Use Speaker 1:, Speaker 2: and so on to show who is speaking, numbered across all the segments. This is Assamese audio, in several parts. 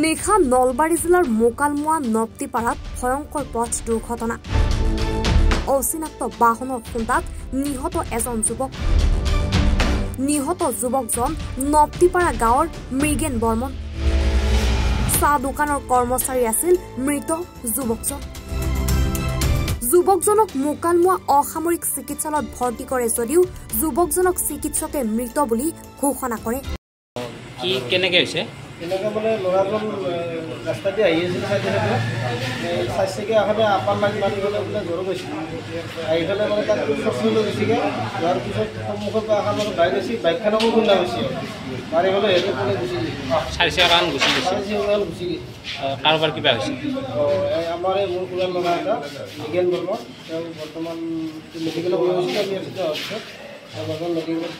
Speaker 1: নিশা নলবাৰী জিলাৰ মোকালমোৱা নপ্তিপাৰাত ভয়ংকৰ পথ দুৰ্ঘটনা অচিনাক্ত বাহনৰ খুন্দাত নিহত এজন যুৱক নিহত যুৱকজন নপ্তিপাৰা গাঁৱৰ মৃগেন বৰ্মন চাহ দোকানৰ কৰ্মচাৰী আছিল মৃত যুৱকজন যুৱকজনক মোকালমোৱা অসামৰিক চিকিৎসালয়ত ভৰ্তি কৰে যদিও যুৱকজনক চিকিৎসকে মৃত বুলি ঘোষণা কৰে
Speaker 2: কি কেনেকৈ হৈছে
Speaker 3: এনেকৈ মানে ল'ৰাজন ৰাস্তা দি আহি আছিল চাইছেগৈ আহোঁতে আপাৰ লাগি মাৰি পেলাই বোলে জ্বৰ গৈছিল আহি পেলাই মানে তাত চচলৈ গৈছেগৈ যোৱাৰ পিছত সন্মুখৰ পৰা এখন মানে বাইক আছিল বাইকখনকো খুন্দা গৈছে মাৰি পেলাই হেৰি পেলাই গুচি
Speaker 2: চাৰি চকান গুচি গৈছে
Speaker 3: গুচি গৈছে
Speaker 2: কাৰোবাৰ কিবা হৈছে
Speaker 3: আমাৰ এই মোৰ খুৰাৰ ল'ৰা এটা মৃগেন বৰ্মন তেওঁ বৰ্তমান মেডিকেলত গৈ গৈছিল আমি ইয়াতে হস্পিটেলত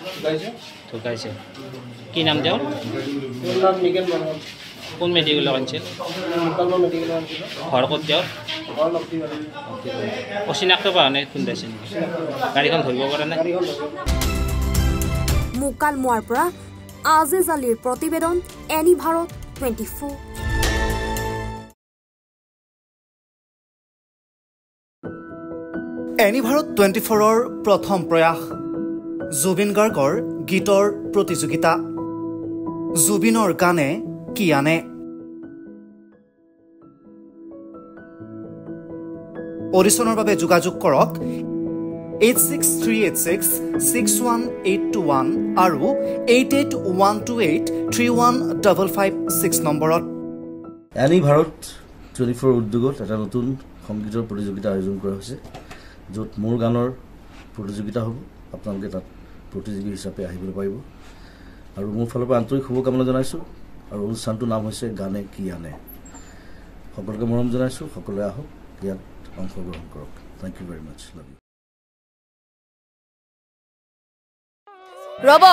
Speaker 2: ঢুকাইছে কি নাম তেওঁৰ
Speaker 3: নাম মৃগেন বৰ্মন
Speaker 2: কোন মেডিকেলত আনিছিল
Speaker 3: মোকালমোৱা মেডিকেলত আনিছিল
Speaker 2: ঘৰ ক'ত তেওঁৰ
Speaker 3: ঘৰ নপ্তিপাৰা
Speaker 2: অচিনাক্ত বাহনে খুন্দাইছে গাড়ীখন ধৰিব পৰা নাই
Speaker 1: মোকালমোৱাৰ পৰা আজিজ আলীৰ প্ৰতিবেদন এনি ভাৰত 24
Speaker 4: এনি ভাৰত 24ৰ প্ৰথম প্ৰয়াস জুবিন গাৰ্গৰ গীতৰ প্ৰতিযোগিতা জুবিনৰ গানে কি আনে অডিশ্যনৰ বাবে যোগাযোগ কৰক 8638661821 আৰু 8812831556 নম্বৰত
Speaker 5: এনি ভাৰত 24 উদ্যোগত এটা নতুন সংগীতৰ প্ৰতিযোগিতা আয়োজন কৰা হৈছে য'ত মোৰ গানৰ প্ৰতিযোগিতা হ'ব আপোনালোকে তাত প্ৰতিযোগী হিচাপে আহিবলৈ পাৰিব আৰু মোৰ ফালৰ পৰা আন্তৰিক শুভকামনা জনাইছোঁ আৰু অনুষ্ঠানটোৰ নাম হৈছে গানে কি আনে সকলোকে মৰম জনাইছোঁ সকলোৱে আহক ইয়াত অংশগ্ৰহণ কৰক thank you very much love you
Speaker 6: Rob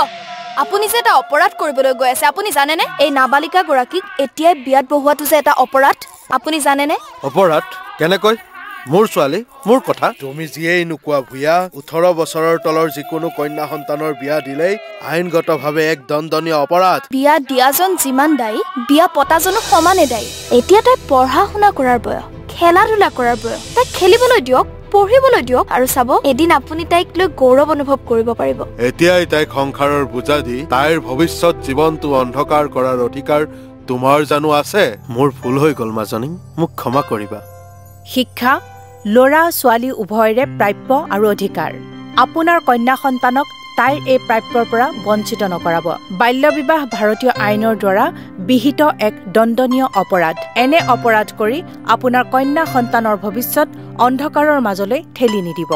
Speaker 6: আপুনি যে এটা অপৰাধ কৰিবলৈ গৈ আছে আপুনি জানেনে এই নাবালিকা গৰাকীক এতিয়াই বিয়াত বহুৱাটো যে এটা অপৰাধ আপুনি জানেনে
Speaker 7: অপৰাধ কেনেকৈ মোৰ ছোৱালী মোৰ কথা তুমি যিয়েই নোকোৱা ভূঞা 18 বছৰৰ তলৰ যিকোনো কন্যা সন্তানৰ বিয়া দিলেই আইনগতভাৱে এক দণ্ডনীয় অপৰাধ
Speaker 6: বিয়া দিয়াজন যিমান দায়ী বিয়া পতাজনো সমানে দায়ী এতিয়া তাই পঢ়া শুনা কৰাৰ বয়স খেলা ধূলা কৰাৰ বয়স তাই খেলিবলৈ দিয়ক পঢ়িবলৈ দিয়ক আৰু চাব এদিন আপুনি তাইক লৈ গৌৰৱ অনুভৱ কৰিব পাৰিব
Speaker 7: এতিয়াই তাইক সংসাৰৰ বোজা দি তাইৰ ভৱিষ্যত জীৱনটো অন্ধকাৰ কৰাৰ অধিকাৰ তোমাৰ জানো আছে মোৰ ভুল হৈ গ'ল মাজনী মোক ক্ষমা কৰিবা
Speaker 8: শিক্ষা ল'ৰা ছোৱালী উভয়ৰে প্ৰাপ্য আৰু অধিকাৰ আপোনাৰ কন্যা সন্তানক তাইৰ এই প্ৰাপ্যৰ পৰা বঞ্চিত নকৰাব বাল্য বিবাহ ভাৰতীয় আইনৰ দ্বাৰা বিহিত এক দণ্ডনীয় অপৰাধ এনে অপৰাধ কৰি আপোনাৰ কন্যা সন্তানৰ ভৱিষ্যত অন্ধকাৰৰ মাজলৈ ঠেলি নিদিব